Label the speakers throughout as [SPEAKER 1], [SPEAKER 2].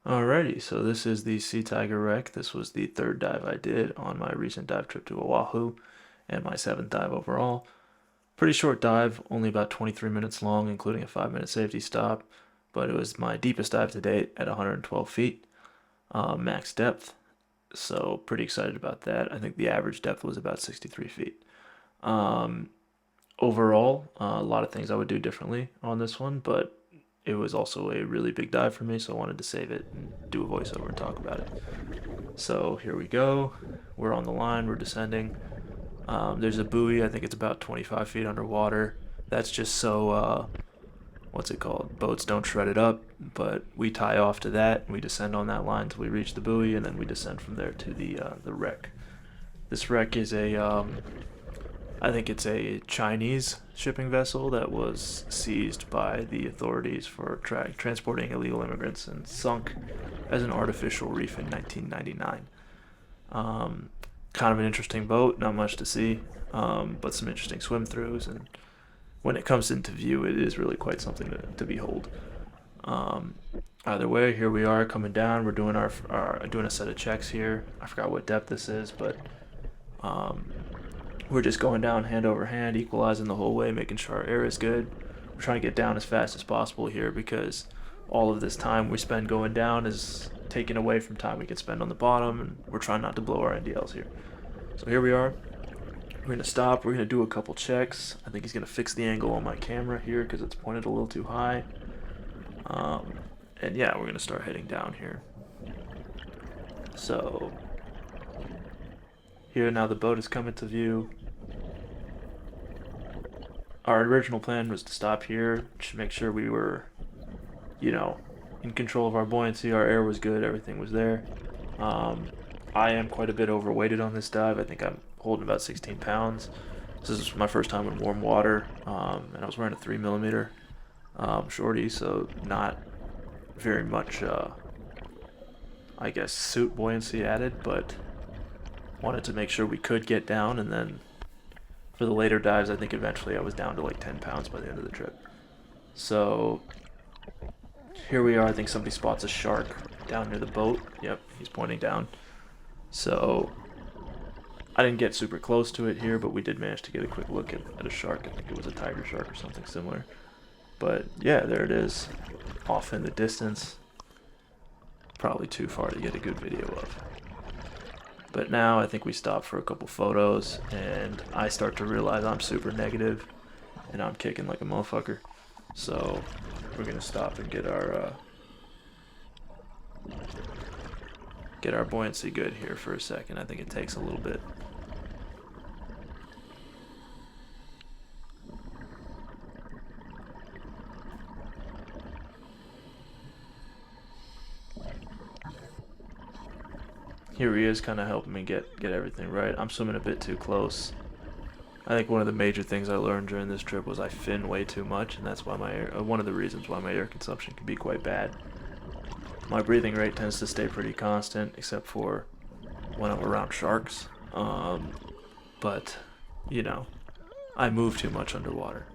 [SPEAKER 1] Alrighty, so this is the Sea Tiger wreck. This was the third dive I did on my recent dive trip to Oahu and my seventh dive overall. Pretty short dive, only about 23 minutes long, including a 5-minute safety stop, but it was my deepest dive to date at 112 feet, max depth, so pretty excited about that. I think the average depth was about 63 feet. Um, Overall, a lot of things I would do differently on this one, but it was also a really big dive for me, so I wanted to save it and do a voiceover and talk about it. So here we go. We're on the line, we're descending. There's a buoy, I think it's about 25 feet underwater. That's just so, what's it called? Boats don't shred it up, but we tie off to that, and we descend on that line until we reach the buoy, and then we descend from there to the wreck. This wreck is I think it's a Chinese shipping vessel that was seized by the authorities for transporting illegal immigrants and sunk as an artificial reef in 1999. Kind of an interesting boat, not much to see, but some interesting swim throughs. And when it comes into view, it is really quite something to behold. Um, Either way, here we are coming down. We're doing our doing a set of checks here. I forgot what depth this is, but um, we're just going down hand over hand, equalizing the whole way, making sure our air is good. We're trying to get down as fast as possible here because all of this time we spend going down is taken away from time we could spend on the bottom, and we're trying not to blow our NDLs here. So here we are. We're going to stop. We're going to do a couple checks. I think he's going to fix the angle on my camera here because it's pointed a little too high. Um, and yeah, we're going to start heading down here. So here now the boat is coming to view. Our original plan was to stop here to make sure we were, in control of our buoyancy. Our air was good, everything was there. Um, I am quite a bit overweighted on this dive. I think I'm holding about 16 pounds. This is my first time in warm water, and I was wearing a 3 millimeter shorty, so not very much, I guess, suit buoyancy added, but wanted to make sure we could get down, and then for the later dives, I think eventually I was down to like 10 pounds by the end of the trip. So here we are. I think somebody spots a shark down near the boat. Yep, he's pointing down. So I didn't get super close to it here, but we did manage to get a quick look at a shark. I think it was a tiger shark or something similar. But yeah, there it is, off in the distance. Probably too far to get a good video of. But now I think we stop for a couple photos, and I start to realize I'm super negative, and I'm kicking like a motherfucker. So we're gonna stop and get our buoyancy good here for a second. I think it takes a little bit. Here he is, kind of helping me get everything right. I'm swimming a bit too close. I think one of the major things I learned during this trip was I fin way too much, and that's why one of the reasons why my air consumption can be quite bad. My breathing rate tends to stay pretty constant, except for when I'm around sharks. But you know, I move too much underwater.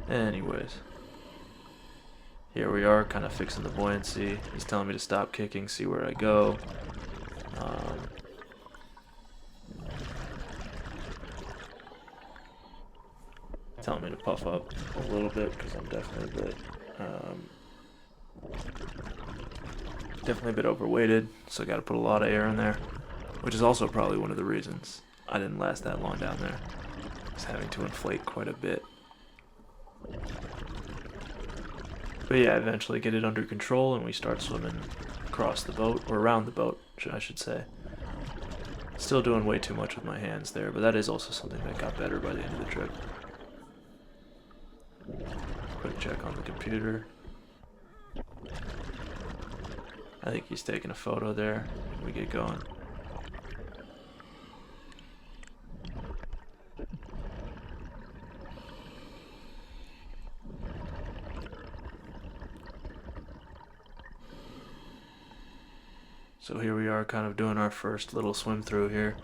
[SPEAKER 1] Anyways, here we are, kind of fixing the buoyancy. He's telling me to stop kicking, see where I go. Um, Telling me to puff up a little bit because I'm definitely a bit overweighted, so I got to put a lot of air in there, which is also probably one of the reasons I didn't last that long down there. Just having to inflate quite a bit. But yeah, eventually get it under control and we start swimming across the boat, or around the boat, I should say. Still doing way too much with my hands there, but that is also something that got better by the end of the trip. Quick check on the computer. I think he's taking a photo there. We get going. So here we are, kind of doing our first little swim through here.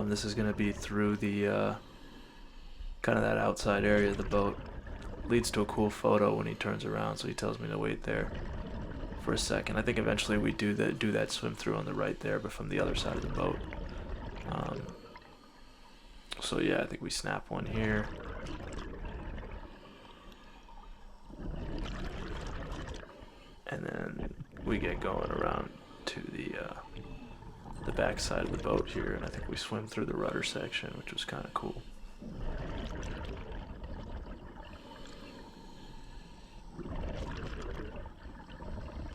[SPEAKER 1] This is going to be through the kind of that outside area of the boat. leads to a cool photo when he turns around, so he tells me to wait there for a second. I think eventually we do that swim through on the right there, but from the other side of the boat. So yeah, I think we snap one here. And then we get going around to the back side of the boat here, and I think we swim through the rudder section, which was kind of cool.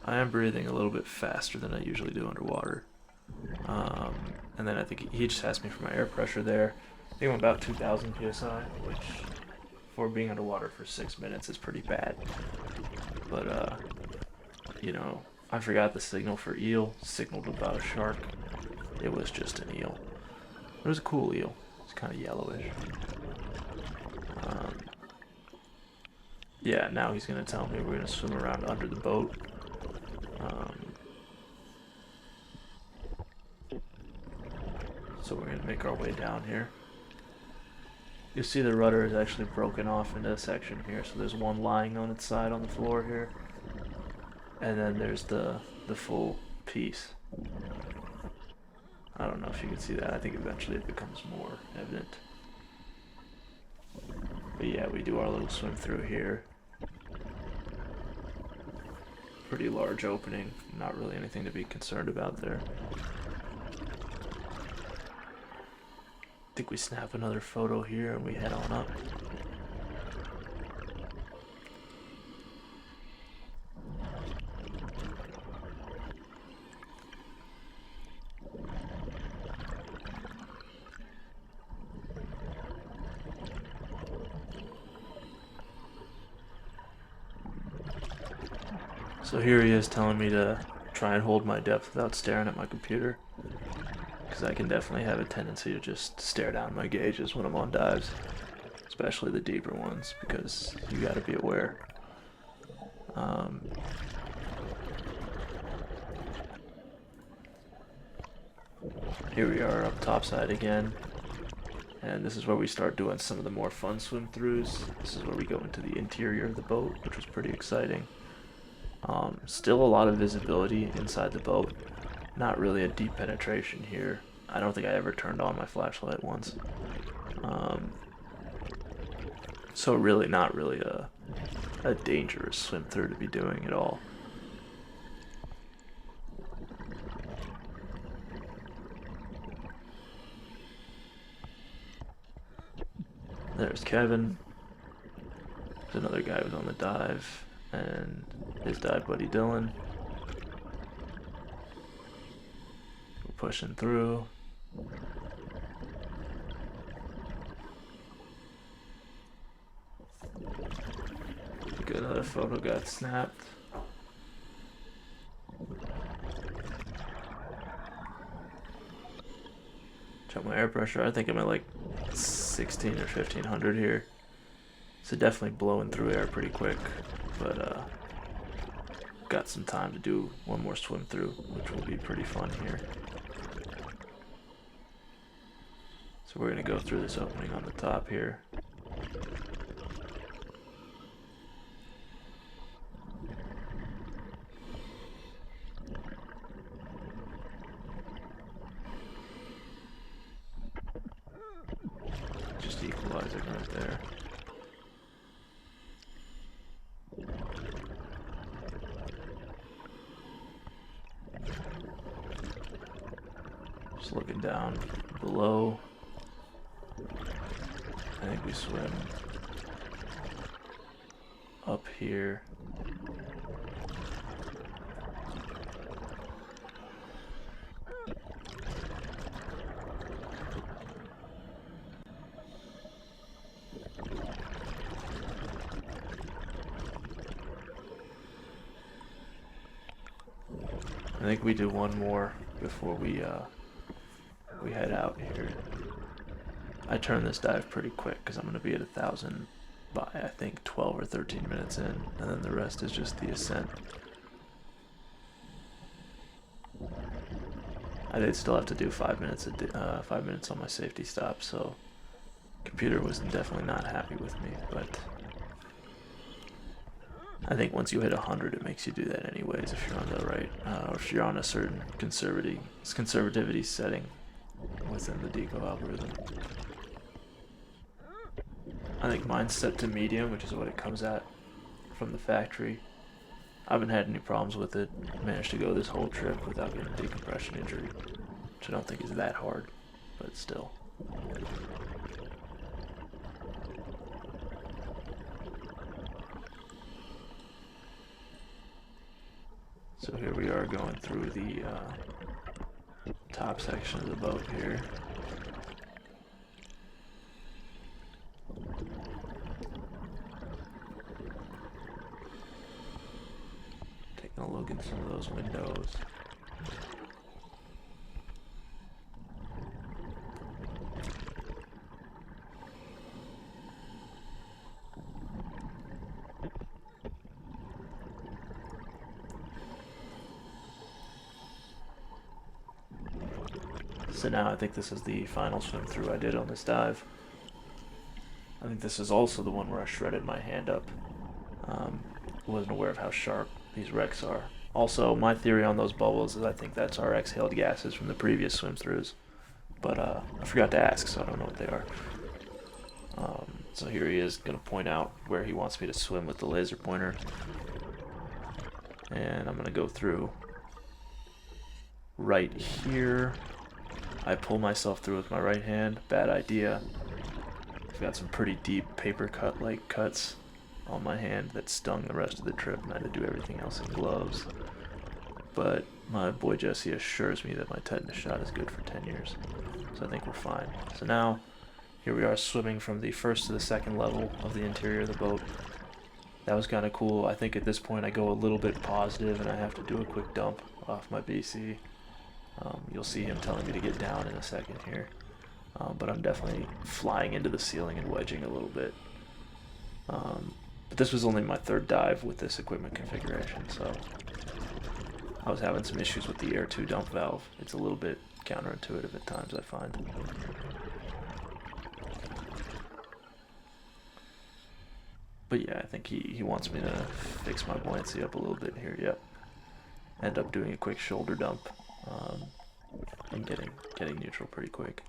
[SPEAKER 1] I am breathing a little bit faster than I usually do underwater. And then I think he just asked me for my air pressure there. I think I'm about 2,000 psi, which for being underwater for 6 minutes is pretty bad. But, you know, I forgot the signal for eel, signaled about a shark. It was just an eel. It was a cool eel. It's kind of yellowish. Yeah, now he's going to tell me we're going to swim around under the boat. So we're going to make our way down here. You'll see the rudder is actually broken off into a section here. So there's one lying on its side on the floor here. And then there's the full piece. I don't know if you can see that. I think eventually it becomes more evident. But yeah, we do our little swim through here. Pretty large opening. Not really anything to be concerned about there. I think we snap another photo here and we head on up. So here he is telling me to try and hold my depth without staring at my computer. Because I can definitely have a tendency to just stare down my gauges when I'm on dives. Especially the deeper ones, because you gotta be aware. Here we are up topside again. And this is where we start doing some of the more fun swim throughs. This is where we go into the interior of the boat, which was pretty exciting. Still a lot of visibility inside the boat. Not really a deep penetration here. I don't think I ever turned on my flashlight once. So really not really a dangerous swim through to be doing at all. There's Kevin. There's another guy who's on the dive, and his dive buddy Dylan. We're pushing through. Good, another photo got snapped. Check my air pressure. I think I'm at like 16 or 1500 here. So definitely blowing through air pretty quick, but got some time to do one more swim through, which will be pretty fun here. So we're gonna go through this opening on the top here. Just equalizing right there. Just looking down below. I think we swim up here. I think we do one more before we head out here. I turn this dive pretty quick because I'm going to be at 1,000 by I think 12 or 13 minutes in, and then the rest is just the ascent. I did still have to do 5 minutes 5 minutes on my safety stop, so computer was definitely not happy with me, but I think once you hit 100, it makes you do that anyways if you're on the right, or if you're on a certain conservativity setting within the deco algorithm. I think mine's set to medium, which is what it comes at from the factory. I haven't had any problems with it. Managed to go this whole trip without getting a decompression injury, which I don't think is that hard, but still. So here we are going through the top section of the boat here. Taking a look at some of those windows. So now I think this is the final swim through I did on this dive. I think this is also the one where I shredded my hand up. Wasn't aware of how sharp these wrecks are. Also, my theory on those bubbles is I think that's our exhaled gases from the previous swim throughs. But I forgot to ask, so I don't know what they are. So here he is going to point out where he wants me to swim with the laser pointer. And I'm going to go through right here. I pull myself through with my right hand. Bad idea. I've got some pretty deep paper cut-like cuts on my hand that stung the rest of the trip, and I had to do everything else in gloves. But my boy Jesse assures me that my tetanus shot is good for 10 years. So I think we're fine. So now, here we are swimming from the first to the second level of the interior of the boat. That was kind of cool. I think at this point I go a little bit positive and I have to do a quick dump off my BC. You'll see him telling me to get down in a second here. But I'm definitely flying into the ceiling and wedging a little bit. But this was only my third dive with this equipment configuration, so I was having some issues with the Air 2 dump valve. It's a little bit counterintuitive at times, I find. But yeah, I think he wants me to fix my buoyancy up a little bit here, yep. End up doing a quick shoulder dump. And getting neutral pretty quick.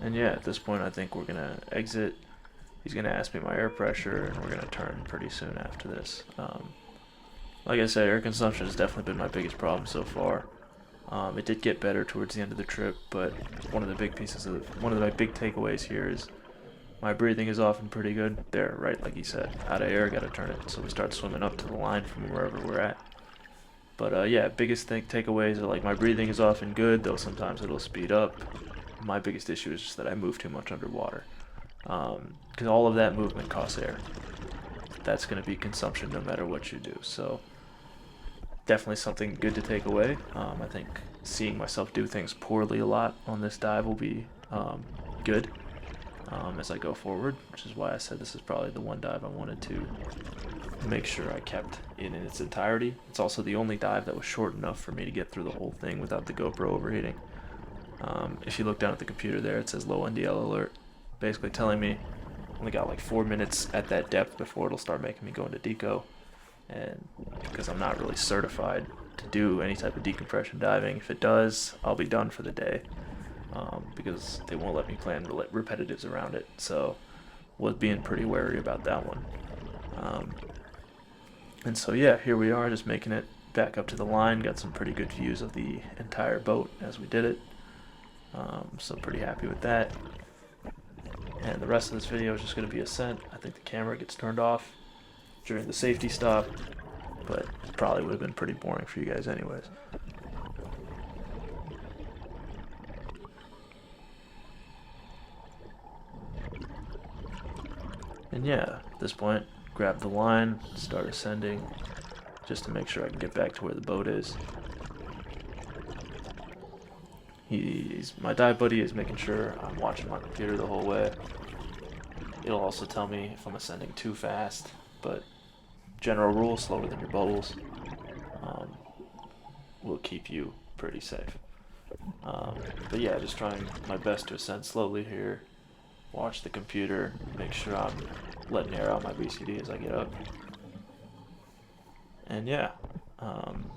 [SPEAKER 1] And yeah, at this point I think we're gonna exit. He's gonna ask me my air pressure, and we're gonna turn pretty soon after this. Like I said, air consumption has definitely been my biggest problem so far. It did get better towards the end of the trip, but one of my big takeaways here is my breathing is often pretty good. There, right, like he said, out of air, gotta turn it. So we start swimming up to the line from wherever we're at. But yeah, biggest takeaways are like my breathing is often good, though sometimes it'll speed up. My biggest issue is just that I move too much underwater. Because all of that movement costs air. That's going to be consumption no matter what you do. So definitely something good to take away. I think seeing myself do things poorly a lot on this dive will be good as I go forward, which is why I said this is probably the one dive I wanted to make sure I kept in its entirety. It's also the only dive that was short enough for me to get through the whole thing without the GoPro overheating. If you look down at the computer there, it says low NDL alert, basically telling me only got like 4 minutes at that depth before it'll start making me go into deco. And because I'm not really certified to do any type of decompression diving, if it does, I'll be done for the day, because they won't let me plan repetitives around it. So was being pretty wary about that one. And so yeah, here we are, just making it back up to the line. Got some pretty good views of the entire boat as we did it. So pretty happy with that. And the rest of this video is just going to be ascent. I think the camera gets turned off during the safety stop, but probably would have been pretty boring for you guys anyways. And yeah, at this point, grab the line, start ascending, just to make sure I can get back to where the boat is. My dive buddy is making sure I'm watching my computer the whole way. It'll also tell me if I'm ascending too fast, but general rule, slower than your bubbles, um, will keep you pretty safe. But yeah, just trying my best to ascend slowly here, watch the computer, make sure I'm letting air out my BCD as I get up. And yeah, um,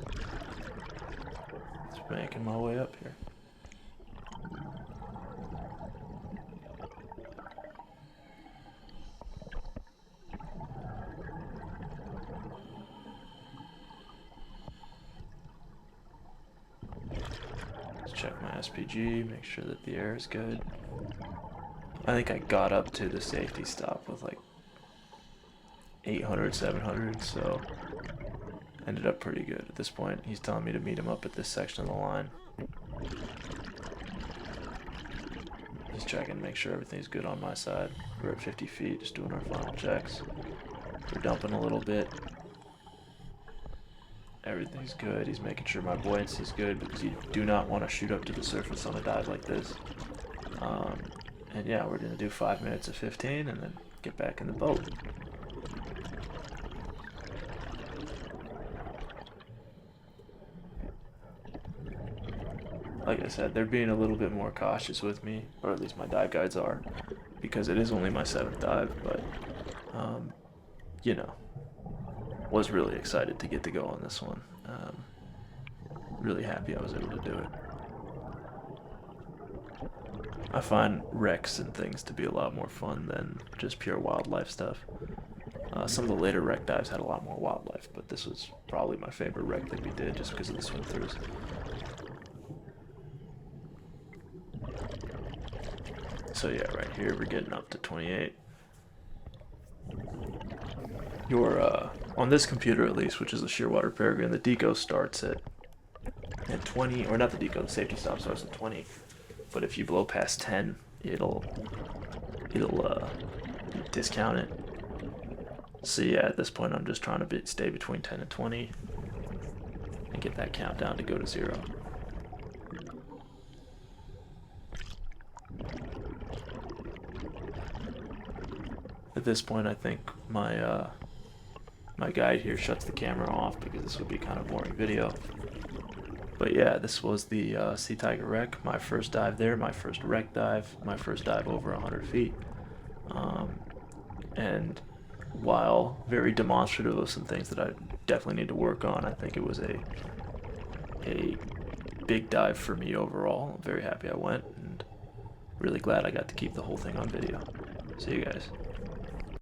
[SPEAKER 1] just making my way up here. Let's check my SPG, make sure that the air is good. I think I got up to the safety stop with like 800, 700, so ended up pretty good. At this point, he's telling me to meet him up at this section of the line. He's checking to make sure everything's good on my side. We're at 50 feet, just doing our final checks. We're dumping a little bit. Everything's good. He's making sure my buoyancy is good because you do not want to shoot up to the surface on a dive like this. And yeah, we're going to do 5 minutes of 15 and then get back in the boat. Like I said, they're being a little bit more cautious with me, or at least my dive guides are, because it is only my 7th dive, but, you know, was really excited to get to go on this one. Really happy I was able to do it. I find wrecks and things to be a lot more fun than just pure wildlife stuff. Some of the later wreck dives had a lot more wildlife, but this was probably my favorite wreck that we did just because of the swim throughs. So yeah, right here we're getting up to 28. On this computer at least, which is the Shearwater Peregrine, the deco starts at 20, or not the deco, the safety stop starts at 20. But if you blow past 10, it'll discount it. So yeah, at this point I'm just trying to stay between 10 and 20 and get that countdown to go to 0. At this point, I think my my guide here shuts the camera off because this would be kind of boring video. But yeah, this was the Sea Tiger wreck. My first dive there, my first wreck dive, my first dive over 100 feet. And while very demonstrative of some things that I definitely need to work on, I think it was a big dive for me overall. I'm very happy I went, and really glad I got to keep the whole thing on video. See you guys.